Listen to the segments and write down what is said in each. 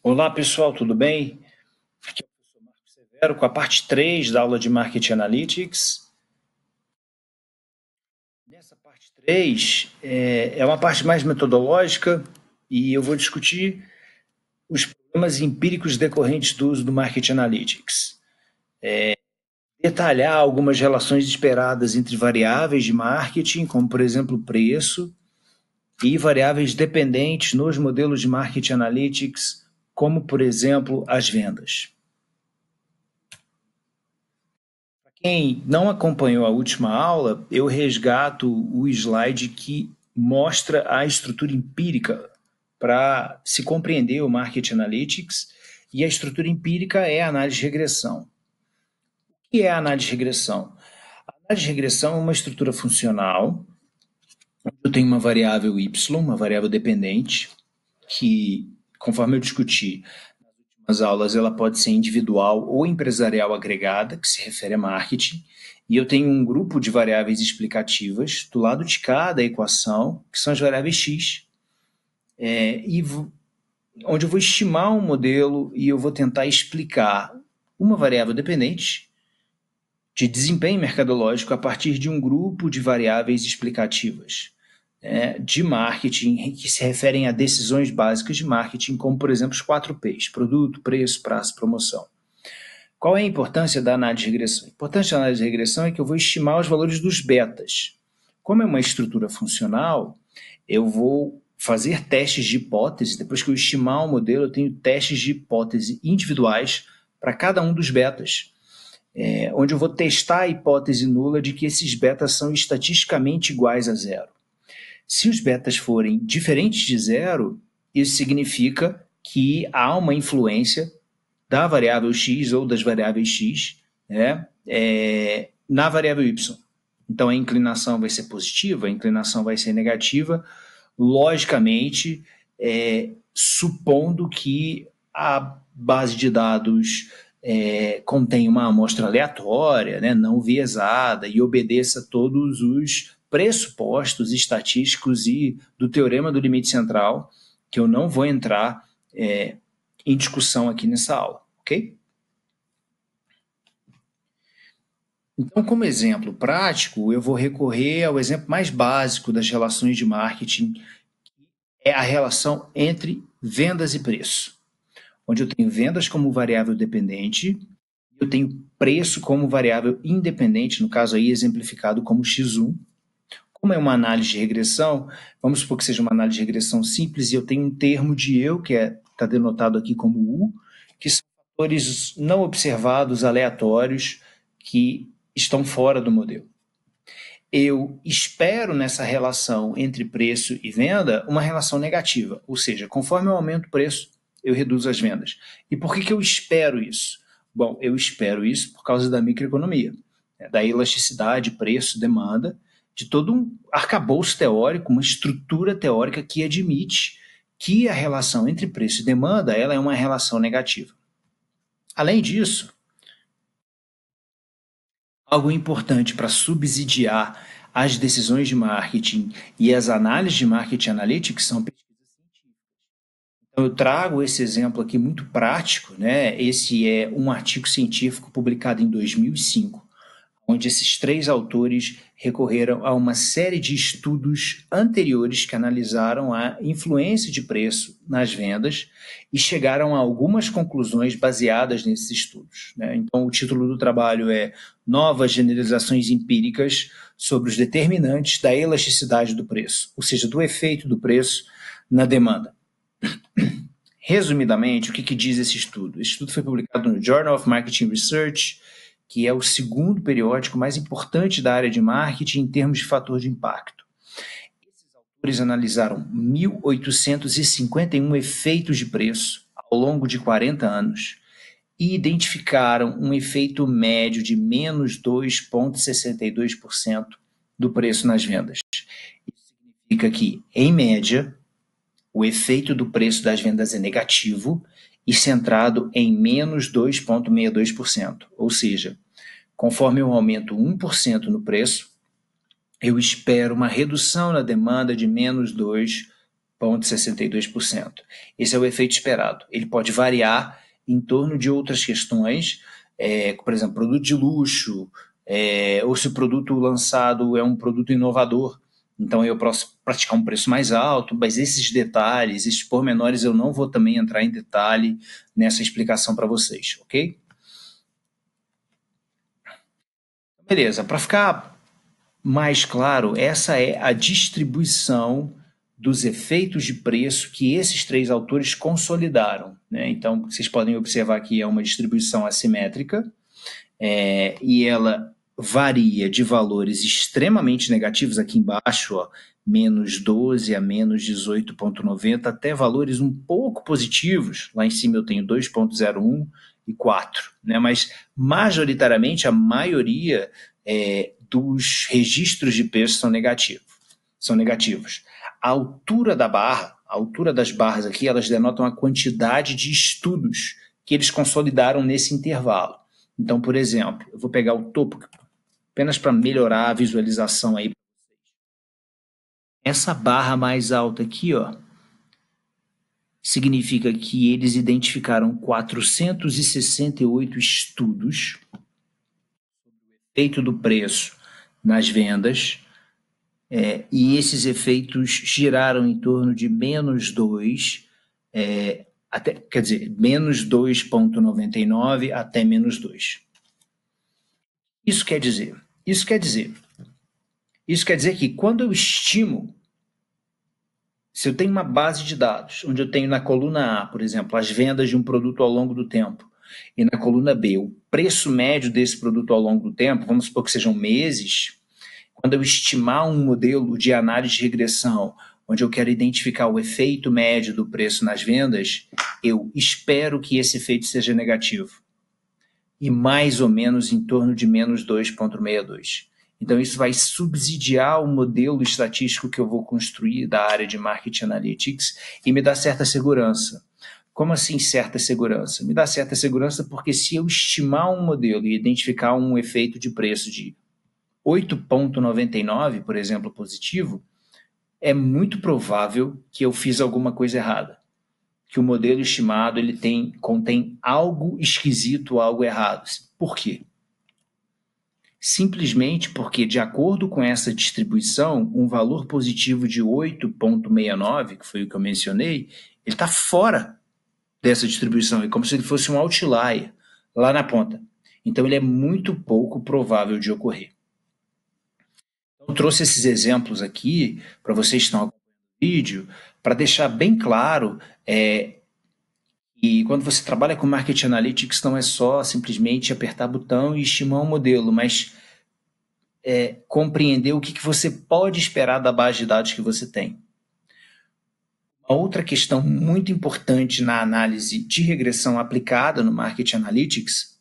Olá pessoal, tudo bem? Aqui é o professor Marcos Severo com a parte 3 da aula de Marketing Analytics. Nessa parte 3 é uma parte mais metodológica e eu vou discutir os problemas empíricos decorrentes do uso do Marketing Analytics. Detalhar algumas relações esperadas entre variáveis de marketing, como por exemplo o preço, e variáveis dependentes nos modelos de Marketing Analytics, como por exemplo as vendas. Quem não acompanhou a última aula, eu resgato o slide que mostra a estrutura empírica para se compreender o Market Analytics, e a estrutura empírica é a análise de regressão. O que é a análise de regressão? A análise de regressão é uma estrutura funcional. Eu tenho uma variável y, uma variável dependente, que, conforme eu discuti nas aulas, ela pode ser individual ou empresarial agregada, que se refere a marketing, e eu tenho um grupo de variáveis explicativas do lado de cada equação, que são as variáveis x, onde eu vou estimar um modelo e eu vou tentar explicar uma variável dependente de desempenho mercadológico a partir de um grupo de variáveis explicativas de marketing que se referem a decisões básicas de marketing, como, por exemplo, os 4Ps: produto, preço, prazo, promoção. Qual é a importância da análise de regressão? A importância da análise de regressão é que eu vou estimar os valores dos betas. Como é uma estrutura funcional, eu vou fazer testes de hipótese. Depois que eu estimar o modelo, eu tenho testes de hipótese individuais para cada um dos betas, onde eu vou testar a hipótese nula de que esses betas são estatisticamente iguais a zero. Se os betas forem diferentes de zero, isso significa que há uma influência da variável x ou das variáveis x na variável y. Então a inclinação vai ser positiva, a inclinação vai ser negativa, logicamente, supondo que a base de dados contém uma amostra aleatória, não viesada, e obedeça todos os pressupostos estatísticos e do teorema do limite central, que eu não vou entrar em discussão aqui nessa aula, ok? Então, como exemplo prático, eu vou recorrer ao exemplo mais básico das relações de marketing, que é a relação entre vendas e preço, onde eu tenho vendas como variável dependente, eu tenho preço como variável independente, no caso aí exemplificado como x1. Como é uma análise de regressão, vamos supor que seja uma análise de regressão simples, e eu tenho um termo de eu, que está denotado aqui como U, que são fatores não observados, aleatórios, que estão fora do modelo. Eu espero nessa relação entre preço e venda uma relação negativa, ou seja, conforme eu aumento o preço, eu reduzo as vendas. E por que eu espero isso? Bom, eu espero isso por causa da microeconomia, da elasticidade, preço, demanda, de todo um arcabouço teórico, uma estrutura teórica que admite que a relação entre preço e demanda ela é uma relação negativa. Além disso, algo importante para subsidiar as decisões de marketing e as análises de marketing analytics são pesquisas científicas. Então, eu trago esse exemplo aqui muito prático, Esse é um artigo científico publicado em 2005, onde esses três autores recorreram a uma série de estudos anteriores que analisaram a influência de preço nas vendas e chegaram a algumas conclusões baseadas nesses estudos. Então, o título do trabalho é Novas Generalizações Empíricas sobre os Determinantes da Elasticidade do Preço, ou seja, do efeito do preço na demanda. Resumidamente, o que diz esse estudo? Esse estudo foi publicado no Journal of Marketing Research, que é o segundo periódico mais importante da área de marketing em termos de fator de impacto. Esses autores analisaram 1.851 efeitos de preço ao longo de 40 anos e identificaram um efeito médio de menos 2,62% do preço nas vendas. Isso significa que, em média, o efeito do preço das vendas é negativo e centrado em menos 2,62%. Ou seja, conforme eu aumento 1% no preço, eu espero uma redução na demanda de menos 2 0,62%. Esse é o efeito esperado. Ele pode variar em torno de outras questões, por exemplo, produto de luxo, ou se o produto lançado é um produto inovador, então eu posso praticar um preço mais alto, mas esses detalhes, esses pormenores, eu não vou também entrar em detalhe nessa explicação para vocês, ok? Beleza, para ficar mais claro, essa é a distribuição dos efeitos de preço que esses três autores consolidaram, né? Então, vocês podem observar que é uma distribuição assimétrica, e ela varia de valores extremamente negativos aqui embaixo, ó, menos 12 a menos 18,90, até valores um pouco positivos. Lá em cima eu tenho 2,01 e 4, né? Mas majoritariamente a maioria dos registros de preço são negativos. A altura da barra, a altura das barras aqui, elas denotam a quantidade de estudos que eles consolidaram nesse intervalo. Então, por exemplo, eu vou pegar o topo apenas para melhorar a visualização aí. Essa barra mais alta aqui, ó, significa que eles identificaram 468 estudos sobre o efeito do preço nas vendas, e esses efeitos giraram em torno de menos 2, quer dizer, menos 2,99 até menos 2. Isso quer dizer que quando eu estimo, se eu tenho uma base de dados, onde eu tenho na coluna A, por exemplo, as vendas de um produto ao longo do tempo, e na coluna B, o preço médio desse produto ao longo do tempo, vamos supor que sejam meses, quando eu estimar um modelo de análise de regressão, onde eu quero identificar o efeito médio do preço nas vendas, eu espero que esse efeito seja negativo, e mais ou menos em torno de menos 2,62. Então, isso vai subsidiar o modelo estatístico que eu vou construir da área de Marketing Analytics e me dá certa segurança. Como assim certa segurança? Me dá certa segurança porque se eu estimar um modelo e identificar um efeito de preço de 8,99, por exemplo, positivo, é muito provável que eu fiz alguma coisa errada. Que o modelo estimado contém algo esquisito, algo errado. Por quê? Simplesmente porque, de acordo com essa distribuição, um valor positivo de 8,69, que foi o que eu mencionei, ele está fora dessa distribuição, é como se ele fosse um outlier lá na ponta. Então, ele é muito pouco provável de ocorrer. Eu trouxe esses exemplos aqui para vocês que estão acompanhando o vídeo, para deixar bem claro e quando você trabalha com Marketing Analytics, não é só simplesmente apertar botão e estimar um modelo, mas compreender o que você pode esperar da base de dados que você tem. Uma outra questão muito importante na análise de regressão aplicada no Marketing Analytics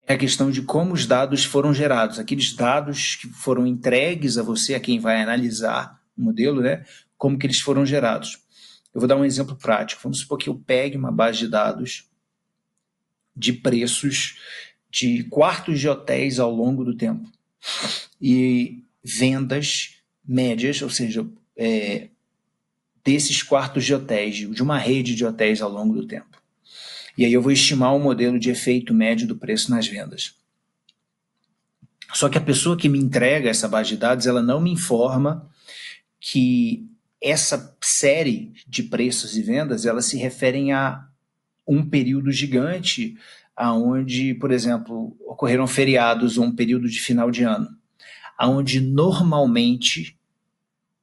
é a questão de como os dados foram gerados. Aqueles dados que foram entregues a você, a quem vai analisar o modelo, né? Como que eles foram gerados. Eu vou dar um exemplo prático. Vamos supor que eu pegue uma base de dados de preços de quartos de hotéis ao longo do tempo e vendas médias, ou seja, desses quartos de hotéis, de uma rede de hotéis ao longo do tempo. E aí eu vou estimar um modelo de efeito médio do preço nas vendas. Só que a pessoa que me entrega essa base de dados, ela não me informa que essa série de preços e vendas, elas se referem a um período gigante, aonde, por exemplo, ocorreram feriados ou um período de final de ano, aonde normalmente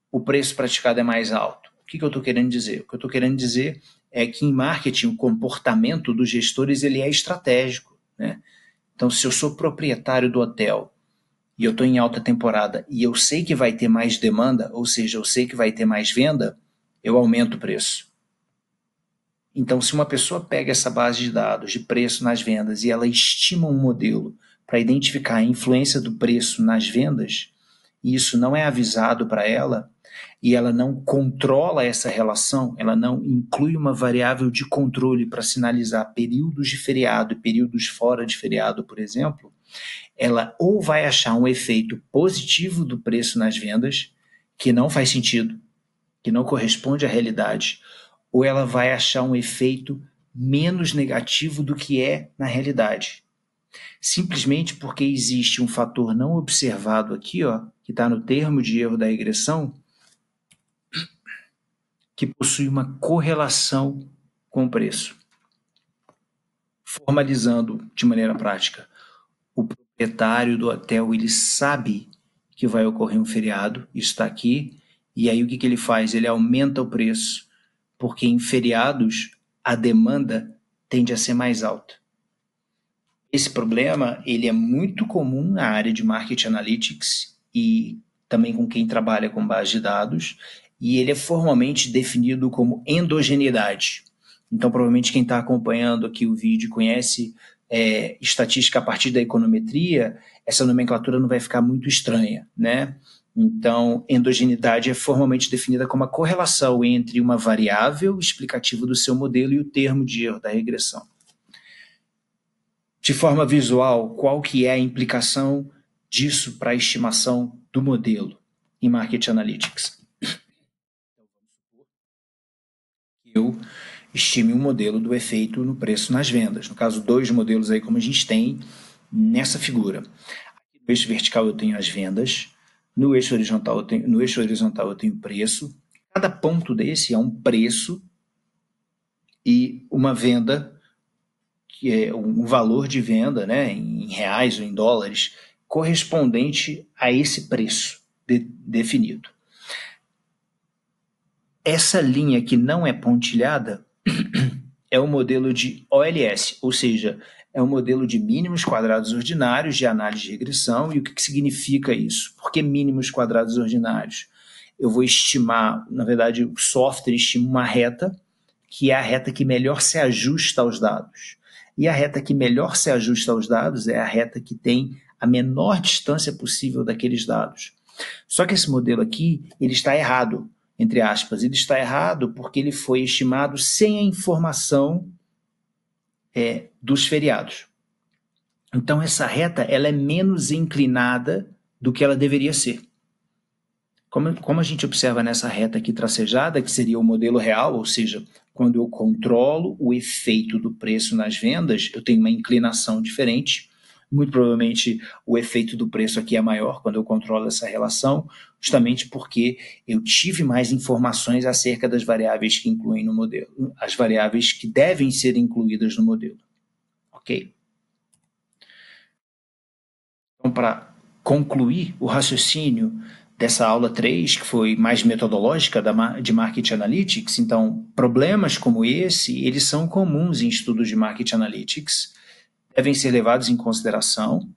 o preço praticado é mais alto. O que eu estou querendo dizer? O que eu estou querendo dizer é que em marketing o comportamento dos gestores ele é estratégico, né? Então, se eu sou proprietário do hotel e eu estou em alta temporada e eu sei que vai ter mais demanda, ou seja, eu sei que vai ter mais venda, eu aumento o preço. Então, se uma pessoa pega essa base de dados de preço nas vendas e ela estima um modelo para identificar a influência do preço nas vendas, e isso não é avisado para ela, e ela não controla essa relação, ela não inclui uma variável de controle para sinalizar períodos de feriado e períodos fora de feriado, por exemplo, ela ou vai achar um efeito positivo do preço nas vendas, que não faz sentido, que não corresponde à realidade, ou ela vai achar um efeito menos negativo do que é na realidade. Simplesmente porque existe um fator não observado aqui, ó, que está no termo de erro da regressão, que possui uma correlação com o preço. Formalizando de maneira prática, o proprietário do hotel ele sabe que vai ocorrer um feriado, isso está aqui, e aí o que ele faz? Ele aumenta o preço, porque em feriados a demanda tende a ser mais alta. Esse problema ele é muito comum na área de Marketing Analytics e também com quem trabalha com base de dados, e ele é formalmente definido como endogeneidade. Então, provavelmente quem está acompanhando aqui o vídeo conhece estatística a partir da econometria, essa nomenclatura não vai ficar muito estranha, né? Então, endogeneidade é formalmente definida como a correlação entre uma variável explicativa do seu modelo e o termo de erro da regressão. De forma visual, qual que é a implicação disso para a estimação do modelo em Market Analytics? Eu estime um modelo do efeito no preço nas vendas. No caso, 2 modelos aí como a gente tem nessa figura. Aqui no eixo vertical eu tenho as vendas, no eixo horizontal eu tenho preço. Cada ponto desse é um preço e uma venda, que é um valor de venda, né, em reais ou em dólares, correspondente a esse preço definido. Essa linha que não é pontilhada é o modelo de OLS, ou seja, é um modelo de mínimos quadrados ordinários de análise de regressão. E o que significa isso? Por que mínimos quadrados ordinários? Eu vou estimar, na verdade, o software estima uma reta, que é a reta que melhor se ajusta aos dados. E a reta que melhor se ajusta aos dados é a reta que tem a menor distância possível daqueles dados. Só que esse modelo aqui, ele está errado, entre aspas. Ele está errado porque ele foi estimado sem a informação dos feriados. Então, essa reta ela é menos inclinada do que ela deveria ser. Como a gente observa nessa reta aqui tracejada, que seria o modelo real, ou seja, quando eu controlo o efeito do preço nas vendas, eu tenho uma inclinação diferente. Muito provavelmente o efeito do preço aqui é maior quando eu controlo essa relação, justamente porque eu tive mais informações acerca das variáveis que incluem no modelo, as variáveis que devem ser incluídas no modelo. Ok? Então, para concluir o raciocínio dessa aula 3, que foi mais metodológica de Market Analytics, então, problemas como esse, eles são comuns em estudos de Market Analytics, devem ser levados em consideração,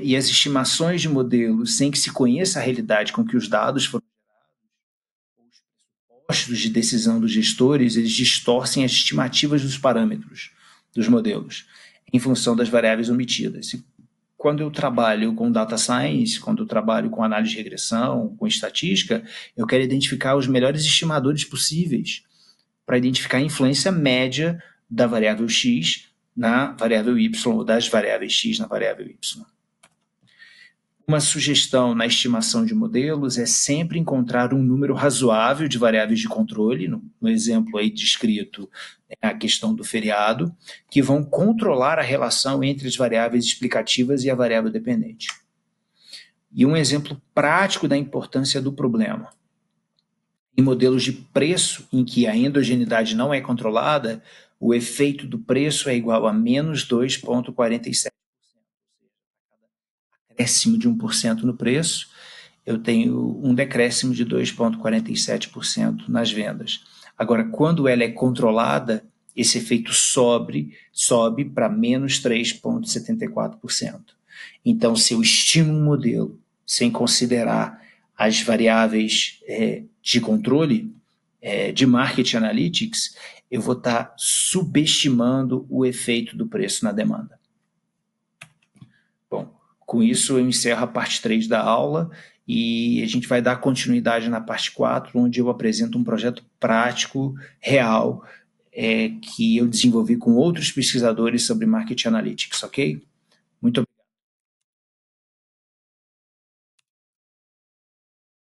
e as estimações de modelos, sem que se conheça a realidade com que os dados foram gerados, os pressupostos de decisão dos gestores, eles distorcem as estimativas dos parâmetros dos modelos, em função das variáveis omitidas. Quando eu trabalho com data science, quando eu trabalho com análise de regressão, com estatística, eu quero identificar os melhores estimadores possíveis para identificar a influência média da variável X na variável Y ou das variáveis X na variável Y. Uma sugestão na estimação de modelos é sempre encontrar um número razoável de variáveis de controle, no exemplo aí descrito, a questão do feriado, que vão controlar a relação entre as variáveis explicativas e a variável dependente. E um exemplo prático da importância do problema. Em modelos de preço em que a endogeneidade não é controlada, o efeito do preço é igual a menos 2,47%. Decréscimo de 1% no preço, eu tenho um decréscimo de 2,47% nas vendas. Agora, quando ela é controlada, esse efeito sobe para menos 3,74%. Então, se eu estimo um modelo sem considerar as variáveis de controle de Market Analytics, eu vou estar subestimando o efeito do preço na demanda. Bom, com isso eu encerro a parte 3 da aula e a gente vai dar continuidade na parte 4, onde eu apresento um projeto prático, real, que eu desenvolvi com outros pesquisadores sobre Market Analytics, ok? Muito obrigado.